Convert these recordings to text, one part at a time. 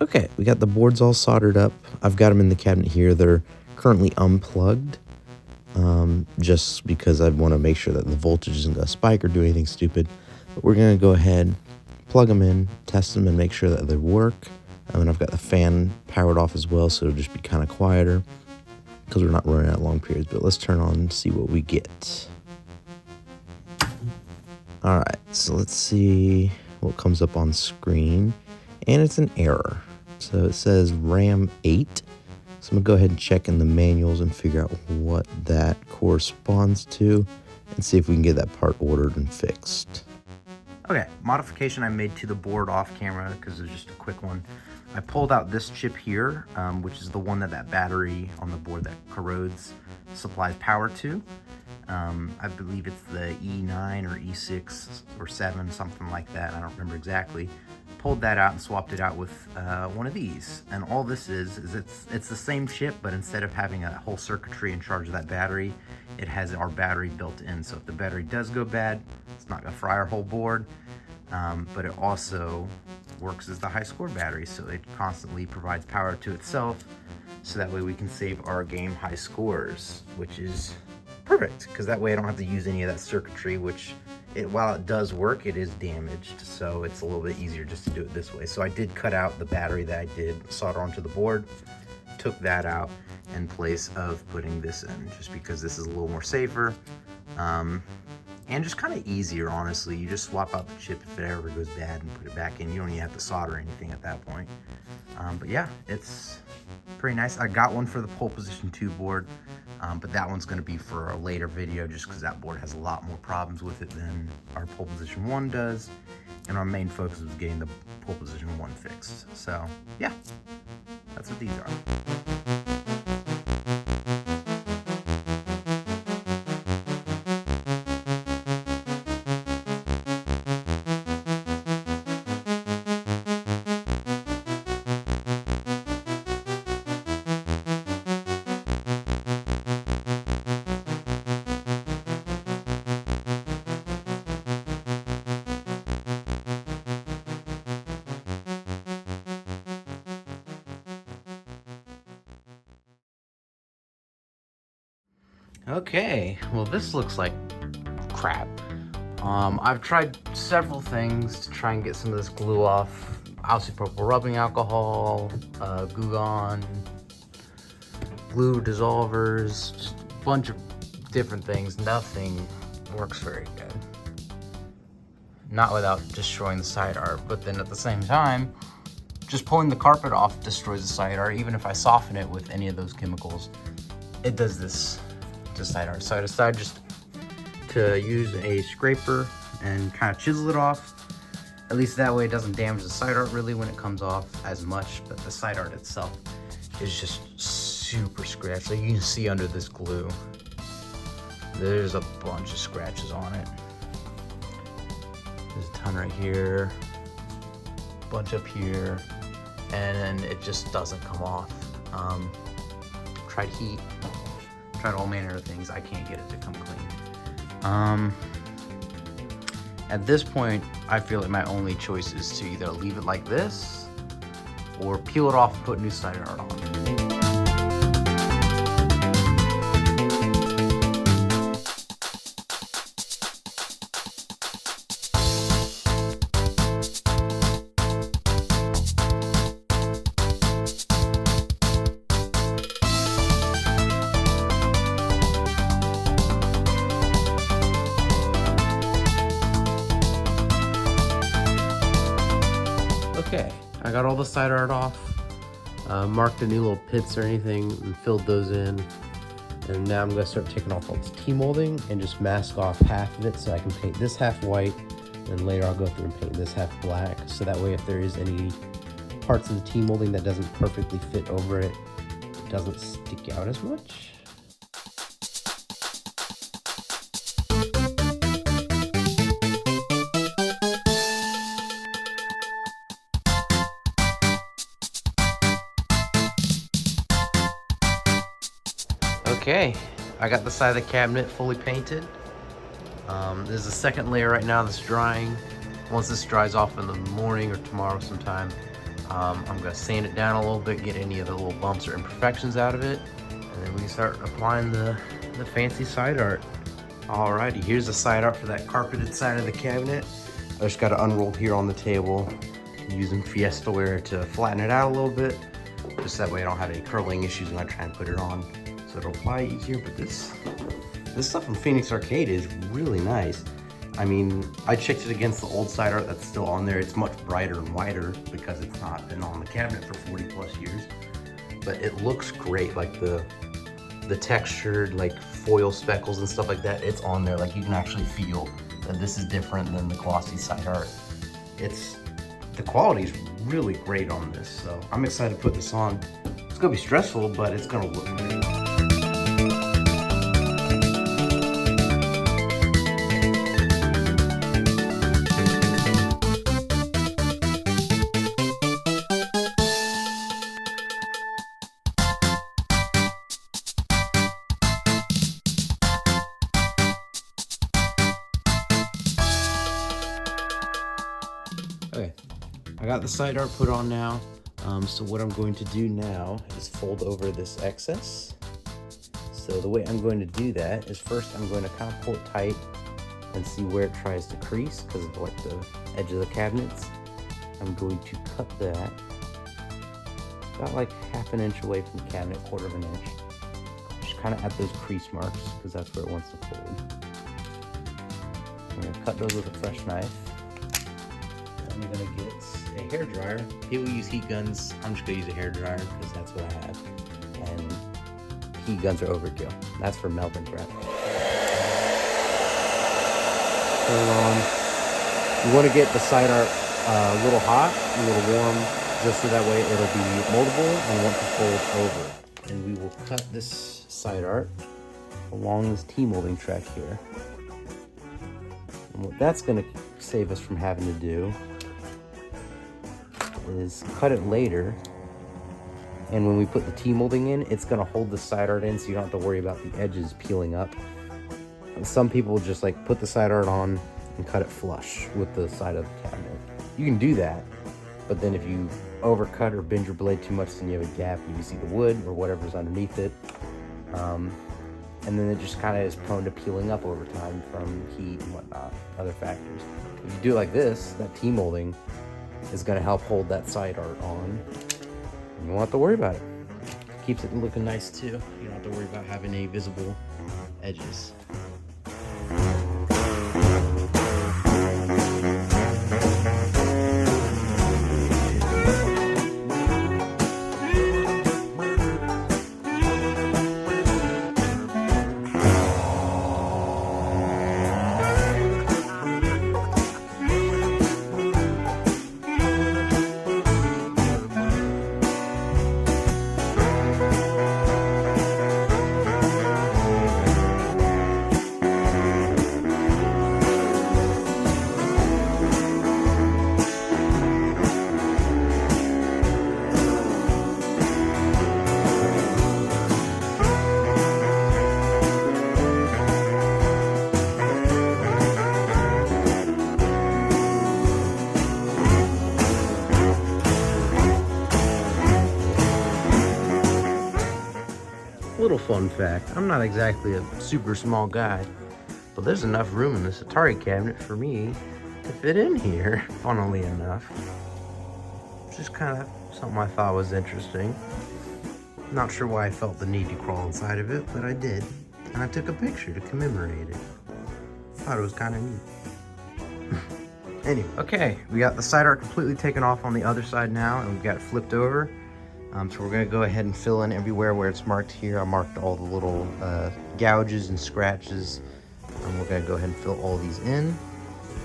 Okay, we got the boards all soldered up. I've got them in the cabinet here. They're currently unplugged, just because I want to make sure that the voltage isn't going to spike or do anything stupid. But we're going to go ahead, plug them in, test them, and make sure that they work. And then I've got the fan powered off as well, so it'll just be kind of quieter because we're not running at long periods. But let's turn on and see what we get. All right, so let's see what comes up on screen. And it's an error. So it says RAM 8. So I'm going to go ahead and check in the manuals and figure out what that corresponds to and see if we can get that part ordered and fixed. Okay, modification I made to the board off camera because it's just a quick one. I pulled out this chip here, which is the one that battery on the board that corrodes supplies power to. I believe it's the E9 or E6 or 7, something like that. I don't remember exactly. Pulled that out and swapped it out with one of these. And all this is it's the same chip, but instead of having a whole circuitry in charge of that battery, it has our battery built in. So if the battery does go bad, it's not gonna fry our whole board. But it also works as the high score battery, so it constantly provides power to itself, so that way we can save our game high scores, which is perfect, because that way I don't have to use any of that circuitry, which while it does work, it is damaged, so it's a little bit easier just to do it this way. So I did cut out the battery that I did solder onto the board, took that out in place of putting this in, just because this is a little more safer, and just kind of easier, honestly. You just swap out the chip if it ever goes bad and put it back in. You don't even have to solder anything at that point. But yeah, it's pretty nice. I got one for the Pole Position 2 board, but that one's going to be for a later video just because that board has a lot more problems with it than our Pole Position 1 does. And our main focus was getting the Pole Position 1 fixed. So yeah, that's what these are. Okay, well this looks like crap. I've tried several things to try and get some of this glue off. Isopropyl rubbing alcohol, Goo Gone, glue dissolvers, just a bunch of different things. Nothing works very good. Not without destroying the side art, but then at the same time, just pulling the carpet off destroys the side art. Even if I soften it with any of those chemicals, it does this to side art. So I decided just to use a scraper and kind of chisel it off. At least that way it doesn't damage the side art really when it comes off as much, but the side art itself is just super scratched. Like you can see under this glue, there's a bunch of scratches on it. There's a ton right here, a bunch up here, and then it just doesn't come off. Tried heat, tried all manner of things. I can't get it to come clean. At this point, I feel like my only choice is to either leave it like this or peel it off and put new side art on. Okay, I got all the side art off, marked any little pits or anything and filled those in. And now I'm gonna start taking off all this T-molding and just mask off half of it so I can paint this half white, and later I'll go through and paint this half black. So that way if there is any parts of the T-molding that doesn't perfectly fit over it, it doesn't stick out as much. Okay, I got the side of the cabinet fully painted. There's a second layer right now that's drying. Once this dries off in the morning or tomorrow sometime, I'm gonna sand it down a little bit, get any of the little bumps or imperfections out of it, and then we can start applying the fancy side art. Alrighty, here's the side art for that carpeted side of the cabinet. I just got it unrolled here on the table, using Fiesta ware to flatten it out a little bit, just that way I don't have any curling issues when I try and put it on, so it'll apply easier. But this stuff from Phoenix Arcade is really nice. I mean, I checked it against the old side art that's still on there. It's much brighter and whiter because it's not been on the cabinet for 40 plus years. But it looks great, like the textured like foil speckles and stuff like that, it's on there. Like you can actually feel that this is different than the glossy side art. The quality is really great on this, so I'm excited to put this on. It's gonna be stressful, but it's gonna look great. Okay, I got the side art put on now. So what I'm going to do now is fold over this excess. So the way I'm going to do that is first I'm going to kind of pull it tight and see where it tries to crease because of like the edge of the cabinets. I'm going to cut that about like ½ an inch away from the cabinet, 1/4 inch. Just kind of at those crease marks because that's where it wants to fold. I'm going to cut those with a fresh knife. I'm gonna get a hair dryer. People use heat guns. I'm just gonna use a hair dryer because that's what I have. And heat guns are overkill. That's for melting crap. Turn on. You want to get the side art a little hot, a little warm, just so that way it'll be moldable and won't fold over. And we will cut this side art along this T-molding track here. And what that's gonna save us from having to do is cut it later, and when we put the T-molding in, it's gonna hold the side art in so you don't have to worry about the edges peeling up. And some people just like put the side art on and cut it flush with the side of the cabinet. You can do that, but then if you overcut or bend your blade too much, then you have a gap and you see the wood or whatever's underneath it. And then it just kind of is prone to peeling up over time from heat and whatnot, other factors. If you do it like this, that T-molding is going to help hold that side art on. And you won't have to worry about it. Keeps it looking nice too. You don't have to worry about having any visible edges. Little fun fact, I'm not exactly a super small guy, but there's enough room in this Atari cabinet for me to fit in here, funnily enough. Just kind of something I thought was interesting. Not sure why I felt the need to crawl inside of it, but I did. And I took a picture to commemorate it. Thought it was kind of neat. Anyway, okay, we got the side art completely taken off on the other side now, and we've got it flipped over. So we're gonna go ahead and fill in everywhere where it's marked here. I marked all the little gouges and scratches. And we're gonna go ahead and fill all these in.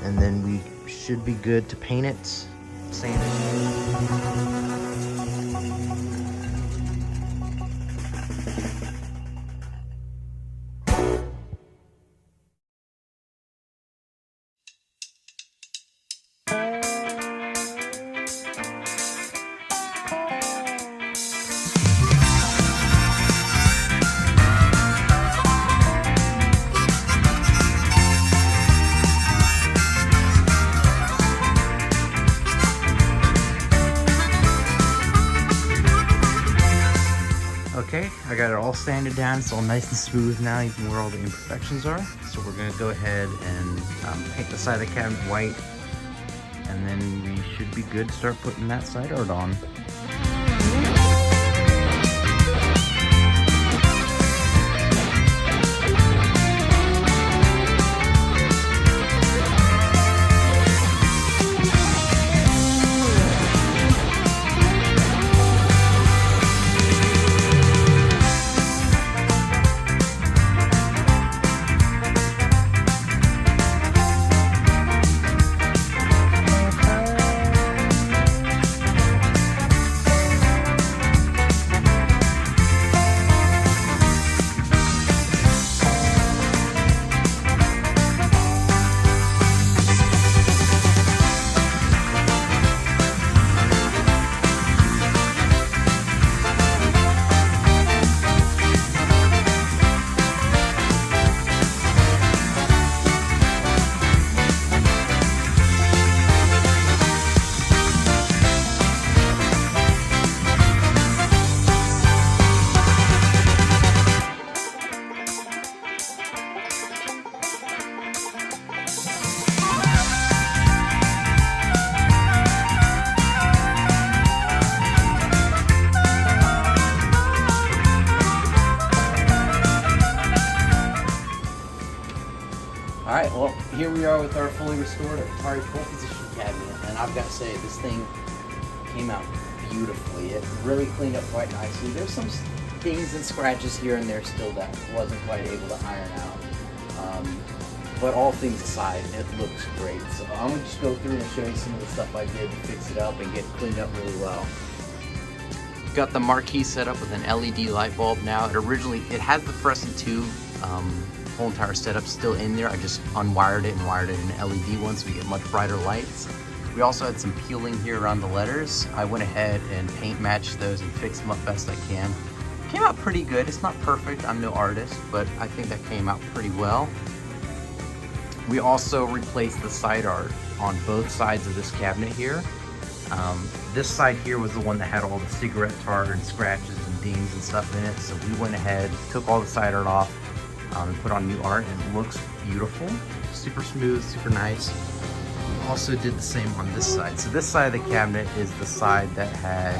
And then we should be good to paint it, sand it. Okay, I got it all sanded down. It's all nice and smooth now, even where all the imperfections are. So we're gonna go ahead and paint the side of the cabinet white, and then we should be good to start putting that side art on. Alright, well, here we are with our fully restored Atari full position cabinet, and I've got to say, this thing came out beautifully. It really cleaned up quite nicely. There's some dings and scratches here and there still that wasn't quite able to iron out. But all things aside, it looks great. So I'm going to just go through and show you some of the stuff I did to fix it up and get it cleaned up really well. Got the marquee set up with an LED light bulb now. It has the fluorescent tube. Whole entire setup still in there. I just unwired it and wired it in an LED one so we get much brighter lights. We also had some peeling here around the letters. I went ahead and paint matched those and fixed them up best I can. Came out pretty good. It's not perfect, I'm no artist, but I think that came out pretty well. We also replaced the side art on both sides of this cabinet here. This side here was the one that had all the cigarette tar and scratches and dings and stuff in it, so we went ahead, took all the side art off, and put on new art, and it looks beautiful. Super smooth, super nice. We also did the same on this side. So this side of the cabinet is the side that had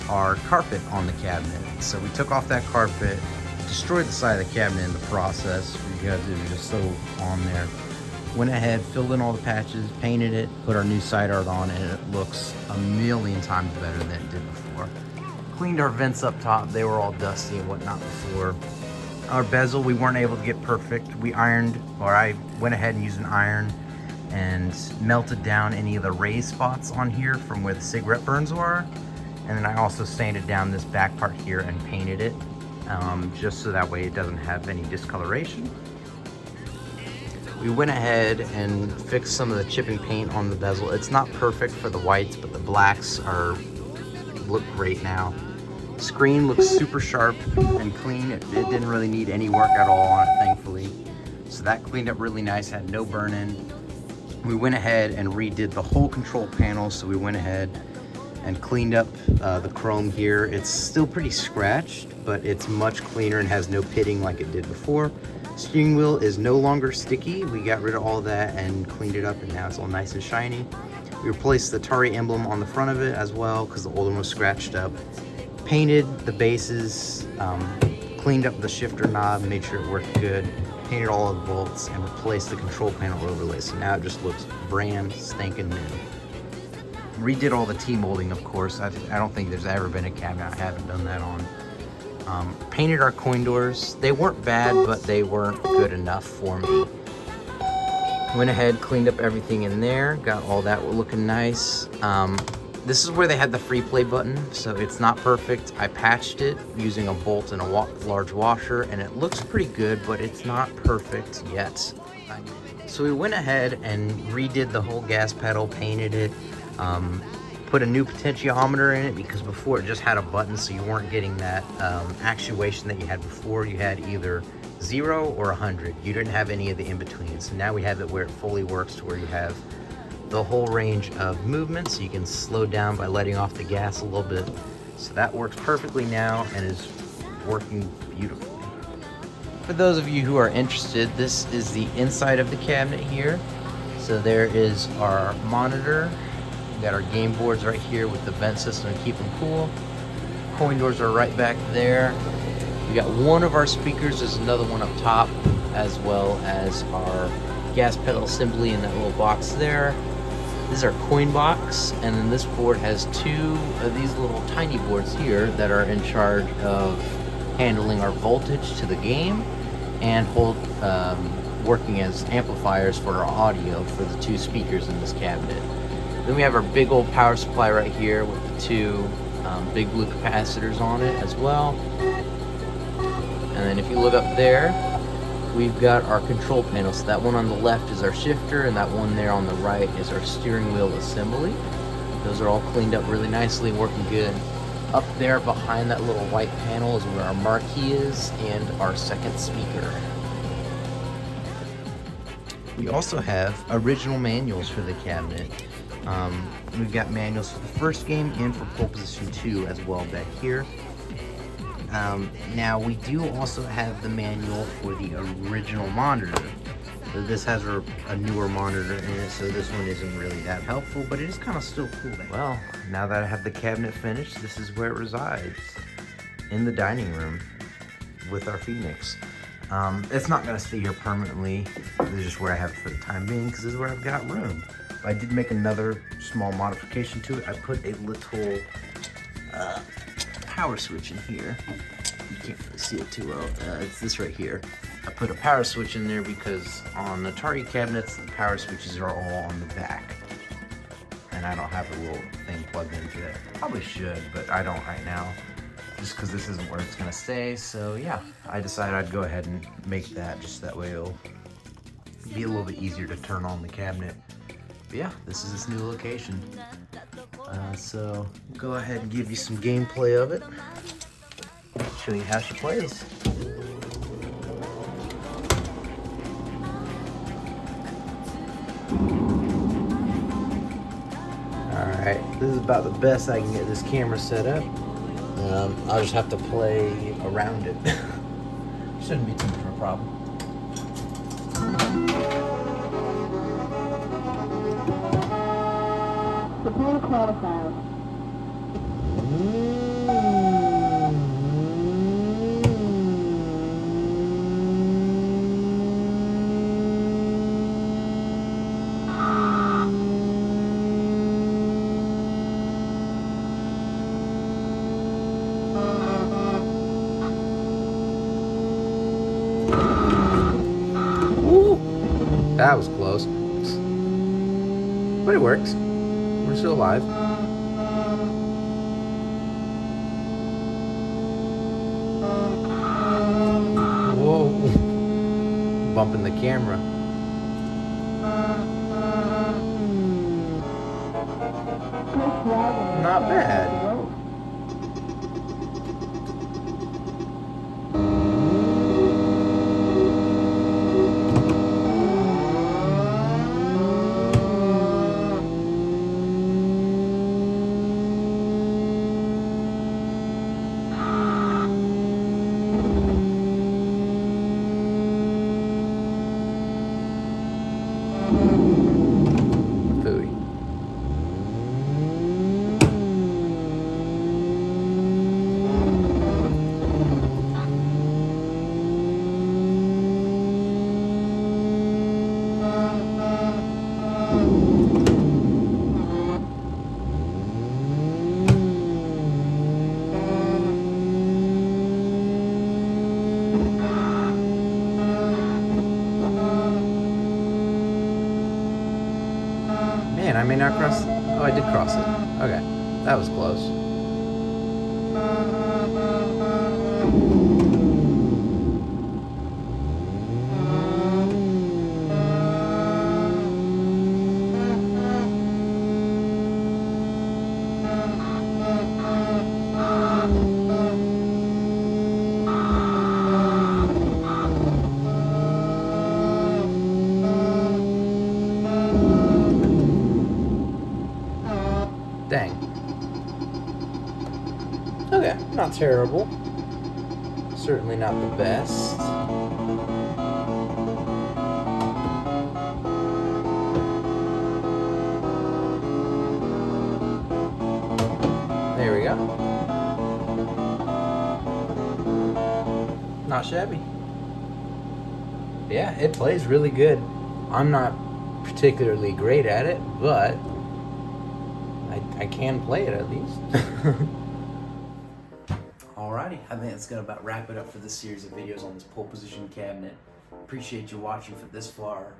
our carpet on the cabinet. So we took off that carpet, destroyed the side of the cabinet in the process because it was just so on there. Went ahead, filled in all the patches, painted it, put our new side art on, and it looks a million times better than it did before. Cleaned our vents up top. They were all dusty and whatnot before. Our bezel, we weren't able to get perfect. I went ahead and used an iron and melted down any of the raised spots on here from where the cigarette burns were. And then I also sanded down this back part here and painted it, just so that way it doesn't have any discoloration. We went ahead and fixed some of the chipping paint on the bezel. It's not perfect for the whites, but the blacks look great now. Screen looks super sharp and clean. It didn't really need any work at all on it, thankfully. So that cleaned up really nice, had no burn-in. We went ahead and redid the whole control panel, so we went ahead and cleaned up the chrome here. It's still pretty scratched, but it's much cleaner and has no pitting like it did before. Steering wheel is no longer sticky. We got rid of all that and cleaned it up, and now it's all nice and shiny. We replaced the Atari emblem on the front of it as well because the old one was scratched up. Painted the bases, cleaned up the shifter knob, made sure it worked good, painted all of the bolts, and replaced the control panel overlay. So now it just looks brand spanking new. Redid all the T-molding, of course. I don't think there's ever been a cabinet I haven't done that on. Painted our coin doors. They weren't bad, but they weren't good enough for me. Went ahead, cleaned up everything in there, got all that looking nice. This is where they had the free play button, so it's not perfect. I patched it using a bolt and a large washer, and it looks pretty good, but it's not perfect yet. So we went ahead and redid the whole gas pedal, painted it, put a new potentiometer in it because before it just had a button, so you weren't getting that actuation that you had before. You had either 0 or 100. You didn't have any of the in-betweens. So now we have it where it fully works to where you have the whole range of movement, so you can slow down by letting off the gas a little bit. So that works perfectly now and is working beautifully. For those of you who are interested, this is the inside of the cabinet here. So there is our monitor. We got our game boards right here with the vent system to keep them cool. Coin doors are right back there. We got one of our speakers, there's another one up top, as well as our gas pedal assembly in that little box there. This is our coin box, and then this board has two of these little tiny boards here that are in charge of handling our voltage to the game and working as amplifiers for our audio for the two speakers in this cabinet. Then we have our big old power supply right here with the two big blue capacitors on it as well. And then if you look up there, we've got our control panel. So that one on the left is our shifter, and that one there on the right is our steering wheel assembly. Those are all cleaned up really nicely and working good. Up there behind that little white panel is where our marquee is and our second speaker. We also have original manuals for the cabinet. We've got manuals for the first game and for Pole Position 2 as well back here. Now we do also have the manual for the original monitor. So this has a newer monitor in it, so this one isn't really that helpful, but it is kind of still cool. Well, now that I have the cabinet finished, this is where it resides, in the dining room with our Phoenix. It's not gonna stay here permanently. This is just where I have it for the time being, because this is where I've got room. I did make another small modification to it. I put a little power switch in here. You can't really see it too well. It's this right here. I put a power switch in there because on the Atari cabinets, the power switches are all on the back. And I don't have a little thing plugged into it. Probably should, but I don't right now. Just because this isn't where it's gonna stay. So yeah, I decided I'd go ahead and make that, just that way it'll be a little bit easier to turn on the cabinet. But yeah, this is its new location. So go ahead and give you some gameplay of it. Show you how she plays. Alright, this is about the best I can get this camera set up. I'll just have to play around it. Shouldn't be too much of a problem. Prepare to qualify. That was close. But it works. We're still alive. Whoa. Bumping the camera. Not bad. Phooey. Man, I may not cross. Oh, I did cross it. Okay, that was close. Dang. Okay, not terrible. certainly not the best. There we go. Not shabby. Yeah, it plays really good. I'm not particularly great at it, but I can play it at least. Alrighty, I think that's gonna about wrap it up for this series of videos on this pole position cabinet. Appreciate you watching for this far.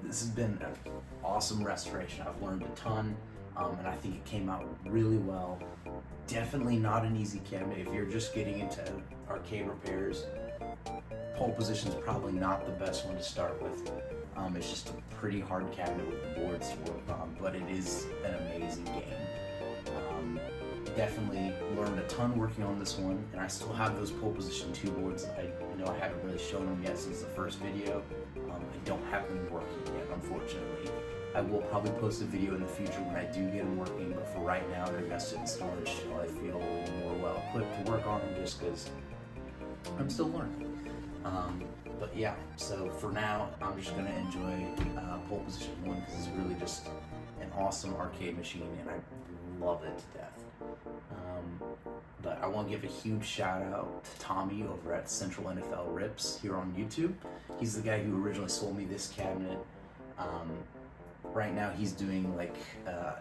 This has been an awesome restoration. I've learned a ton, and I think it came out really well. Definitely not an easy cabinet. If you're just getting into arcade repairs, pole position is probably not the best one to start with. It's just a pretty hard cabinet with the boards to work on, but it is an amazing game. Definitely learned a ton working on this one, and I still have those pole position 2 boards. I know I haven't really shown them yet since the first video. I don't have them working yet, unfortunately. I will probably post a video in the future when I do get them working, but for right now they're gonna sit in storage until I feel more well equipped to work on them, just because I'm still learning. But yeah, so for now, I'm just gonna enjoy pole position 1 because it's really just an awesome arcade machine, and I love it to death. But I want to give a huge shout out to Tommy over at Central NFL Rips here on YouTube. He's the guy who originally sold me this cabinet. Right now he's doing like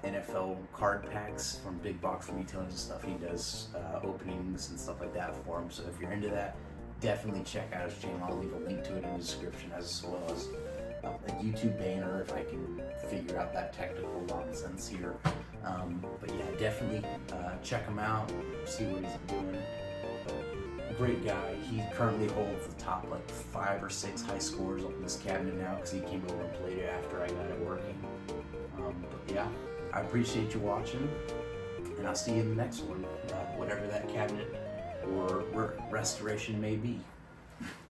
NFL card packs from big box retailers and stuff. He does openings and stuff like that for him. So if you're into that, definitely check out his channel. I'll leave a link to it in the description, as well as a YouTube banner if I can figure out that technical nonsense here. But yeah, definitely check him out, see what he's doing. Great guy. He currently holds the top like 5 or 6 high scores on this cabinet now because he came over and played it after I got it working. But yeah, I appreciate you watching, and I'll see you in the next one, whatever that cabinet or restoration may be.